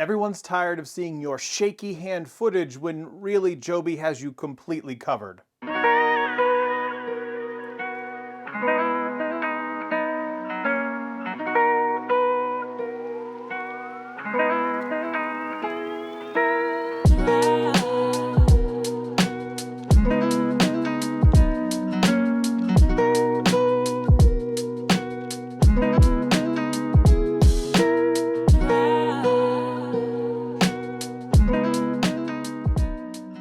Everyone's tired of seeing your shaky hand footage when really Joby has you completely covered.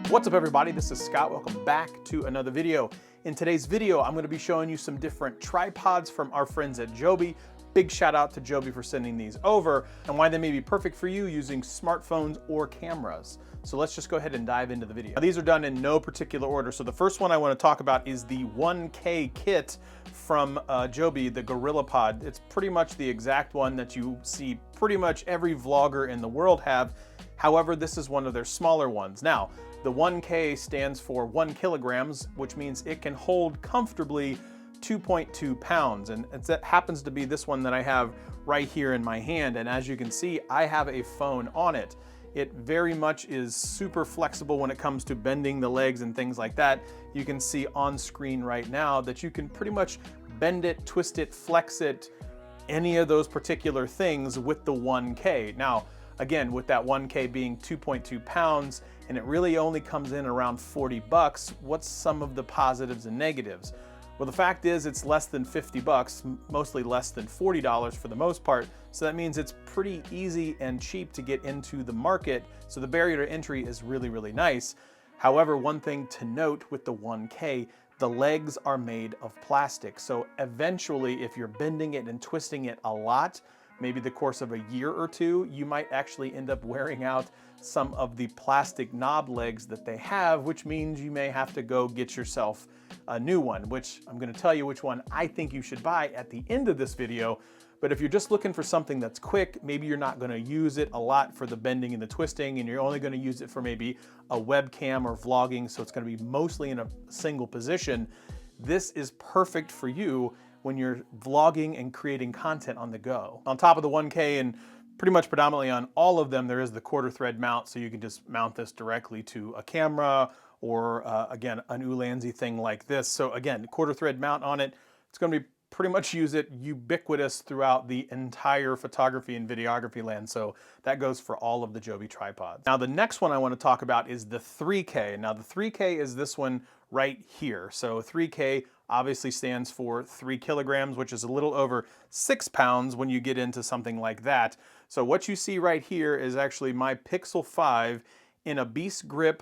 What's up everybody, this is Scott. Welcome back to another video. In today's video, I'm going to be showing you some different tripods from our friends at Joby. Big shout out to Joby for sending these over and why they may be perfect for you using smartphones or cameras. So let's just go ahead and dive into the video. Now, these are done in no particular order. So the first one I want to talk about is the 1K kit from Joby, the GorillaPod. It's pretty much the exact one that you see pretty much every vlogger in the world have. However, this is one of their smaller ones. Now, the 1K stands for 1 kilograms, which means it can hold comfortably 2.2 pounds. And it happens to be this one that I have right here in my hand. And as you can see, I have a phone on it. It very much is super flexible when it comes to bending the legs and things like that. You can see on screen right now that you can pretty much bend it, twist it, flex it, any of those particular things with the 1K. Now, again, with that 1K being 2.2 pounds, and it really only comes in around 40 bucks, what's some of the positives and negatives? Well, the fact is it's less than 50 bucks, mostly less than $40 for the most part. So that means it's pretty easy and cheap to get into the market. So the barrier to entry is really, really nice. However, one thing to note with the 1K, the legs are made of plastic. So eventually, if you're bending it and twisting it a lot, maybe the course of a year or two, you might actually end up wearing out some of the plastic knob legs that they have, which means you may have to go get yourself a new one, which I'm gonna tell you which one I think you should buy at the end of this video. But if you're just looking for something that's quick, maybe you're not gonna use it a lot for the bending and the twisting, and you're only gonna use it for maybe a webcam or vlogging, so it's gonna be mostly in a single position, this is perfect for you when you're vlogging and creating content on the go. On top of the 1K and pretty much predominantly on all of them, there is the quarter thread mount, so you can just mount this directly to a camera or again, an Ulanzi thing like this. So again, quarter thread mount on it, it's gonna be pretty much use it ubiquitous throughout the entire photography and videography land. So that goes for all of the Joby tripods. Now the next one I want to talk about is the 3K. Now the 3K is this one right here. So 3K obviously stands for 3 kilograms, which is a little over 6 pounds when you get into something like that. So what you see right here is actually my Pixel 5 in a Beast Grip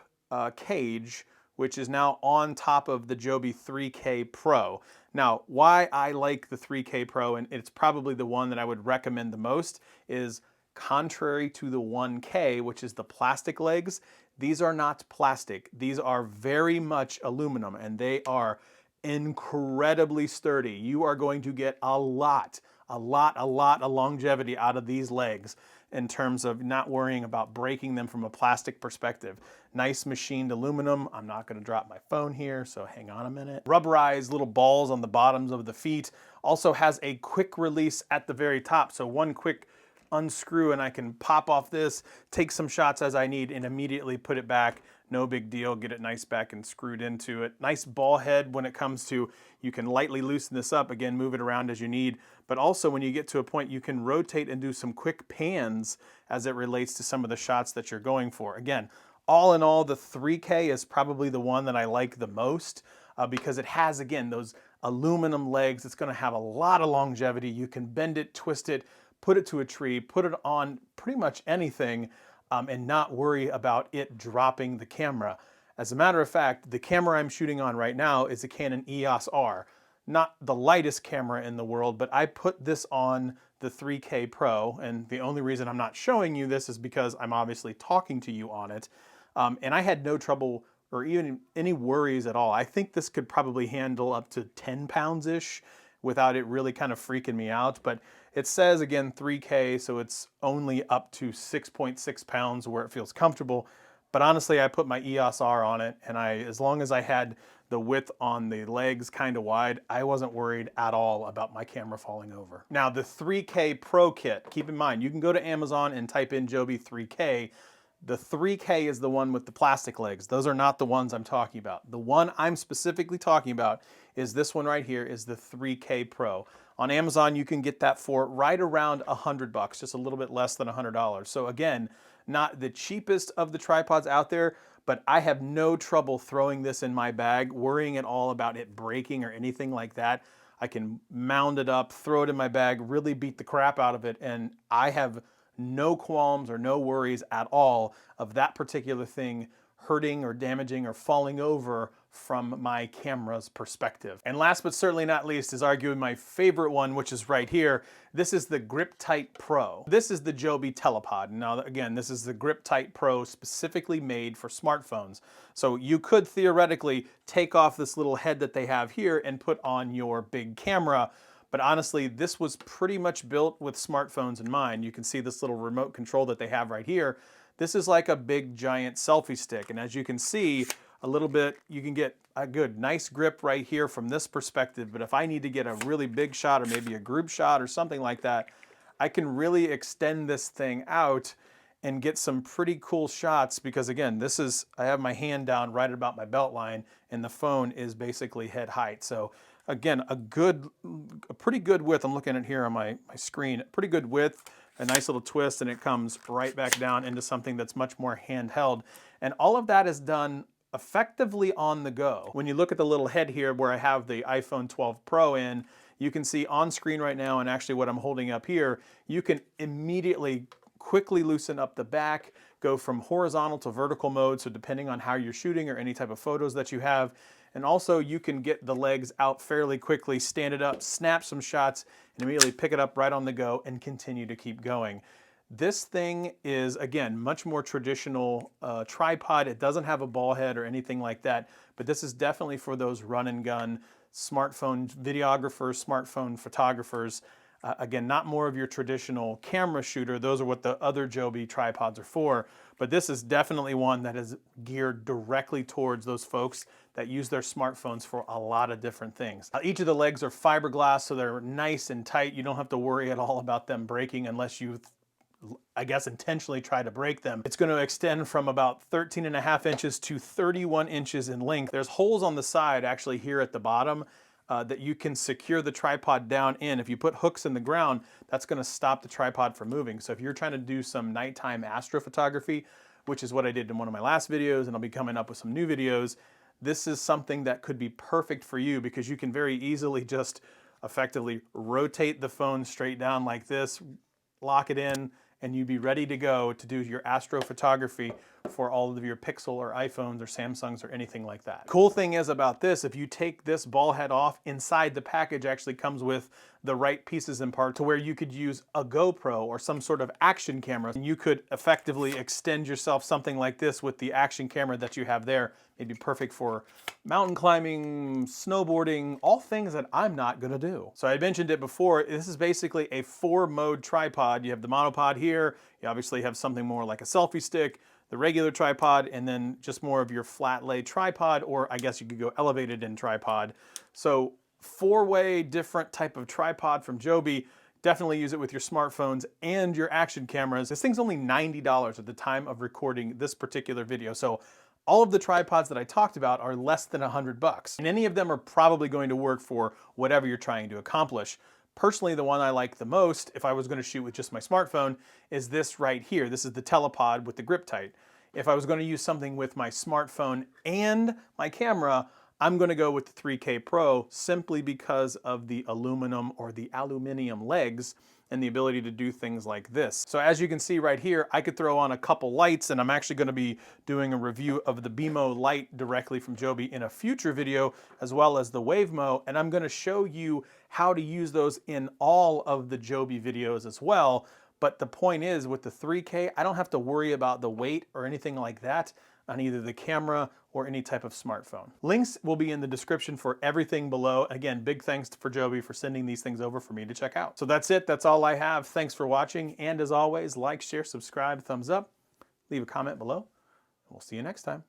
cage, which is now on top of the Joby 3K Pro. Now, why I like the 3K Pro, and it's probably the one that I would recommend the most, is contrary to the 1K, which is the plastic legs, these are not plastic. These are very much aluminum, and they are incredibly sturdy. You are going to get a lot of longevity out of these legs in terms of not worrying about breaking them from a plastic perspective. Nice machined aluminum. I'm not going to drop my phone here, so hang on a minute. Rubberized little balls on the bottoms of the feet. Also has a quick release at the very top. So one quick unscrew and I can pop off this, take some shots as I need, and immediately put it back. No big deal, get it nice back and screwed into it. Nice ball head when it comes to, you can lightly loosen this up, again, move it around as you need, but also when you get to a point, you can rotate and do some quick pans as it relates to some of the shots that you're going for. Again, all in all, the 3K is probably the one that I like the most because it has, again, those aluminum legs. It's gonna have a lot of longevity. You can bend it, twist it, put it to a tree, put it on pretty much anything, and not worry about it dropping the camera. As a matter of fact, the camera I'm shooting on right now is a Canon EOS R. Not the lightest camera in the world, but I put this on the 3K Pro, and the only reason I'm not showing you this is because I'm obviously talking to you on it. And I had no trouble or even any worries at all. I think this could probably handle up to 10 pounds-ish without it really kind of freaking me out. But it says, again, 3K, so it's only up to 6.6 pounds where it feels comfortable. But honestly, I put my EOS R on it, and as long as I had the width on the legs kind of wide, I wasn't worried at all about my camera falling over. Now the 3K Pro kit, keep in mind, you can go to Amazon and type in Joby 3K. The 3K is the one with the plastic legs. Those are not the ones I'm talking about. The one I'm specifically talking about is this one right here, is the 3K Pro. On Amazon, you can get that for right around $100, just a little bit less than $100. So again, not the cheapest of the tripods out there, but I have no trouble throwing this in my bag, worrying at all about it breaking or anything like that. I can mount it up, throw it in my bag, really beat the crap out of it, and I have no qualms or no worries at all of that particular thing hurting or damaging or falling over from my camera's perspective. And last but certainly not least is arguably my favorite one, which is right here. This is the GripTight Pro. This is the Joby Telepod. Now again, this is the GripTight Pro specifically made for smartphones. So you could theoretically take off this little head that they have here and put on your big camera. But honestly, this was pretty much built with smartphones in mind. You can see this little remote control that they have right here. This is like a big giant selfie stick. And as you can see, a little bit, you can get a good, nice grip right here from this perspective. But if I need to get a really big shot or maybe a group shot or something like that, I can really extend this thing out and get some pretty cool shots because again, this is, I have my hand down right about my belt line and the phone is basically head height. So again, a pretty good width. I'm looking at here on my screen, pretty good width, a nice little twist, and it comes right back down into something that's much more handheld. And all of that is done effectively on the go. When you look at the little head here where I have the iPhone 12 Pro in, you can see on screen right now, and actually what I'm holding up here, you can immediately quickly loosen up the back, go from horizontal to vertical mode, so depending on how you're shooting or any type of photos that you have. And also you can get the legs out fairly quickly, stand it up, snap some shots, and immediately pick it up right on the go and continue to keep going. This thing is, again, much more traditional tripod. It doesn't have a ball head or anything like that, but this is definitely for those run and gun smartphone videographers, smartphone photographers. Again, not more of your traditional camera shooter. Those are what the other Joby tripods are for. But this is definitely one that is geared directly towards those folks that use their smartphones for a lot of different things. Each of the legs are fiberglass, so they're nice and tight. You don't have to worry at all about them breaking unless you, I guess, intentionally try to break them. It's going to extend from about 13.5 inches to 31 inches in length. There's holes on the side actually here at the bottom that you can secure the tripod down in. If you put hooks in the ground, that's going to stop the tripod from moving. So if you're trying to do some nighttime astrophotography, which is what I did in one of my last videos, and I'll be coming up with some new videos, this is something that could be perfect for you because you can very easily just effectively rotate the phone straight down like this, lock it in, and you'd be ready to go to do your astrophotography for all of your Pixel or iPhones or Samsungs or anything like that. Cool thing is about this, if you take this ball head off, inside the package actually comes with the right pieces and parts to where you could use a GoPro or some sort of action camera. And you could effectively extend yourself something like this with the action camera that you have there. It'd be perfect for mountain climbing, snowboarding, all things that I'm not gonna do. So I mentioned it before, this is basically a 4-mode tripod. You have the monopod here, you obviously have something more like a selfie stick, the regular tripod, and then just more of your flat lay tripod, or I guess you could go elevated in tripod. So 4-way different type of tripod from Joby. Definitely use it with your smartphones and your action cameras. This thing's only $90 at the time of recording this particular video. So all of the tripods that I talked about are less than $100. And any of them are probably going to work for whatever you're trying to accomplish. Personally, the one I like the most, if I was going to shoot with just my smartphone, is this right here. This is the Telepod with the GripTight. If I was going to use something with my smartphone and my camera, I'm going to go with the 3K Pro simply because of the aluminum or the aluminium legs and the ability to do things like this. So as you can see right here, I could throw on a couple lights, and I'm actually going to be doing a review of the BeMo light directly from Joby in a future video, as well as the WaveMo, and I'm going to show you how to use those in all of the Joby videos as well. But the point is, with the 3K, I don't have to worry about the weight or anything like that on either the camera or any type of smartphone. Links will be in the description for everything below. Again, big thanks for Joby for sending these things over for me to check out. So that's it, that's all I have. Thanks for watching, and as always, like, share, subscribe, thumbs up, leave a comment below, and we'll see you next time.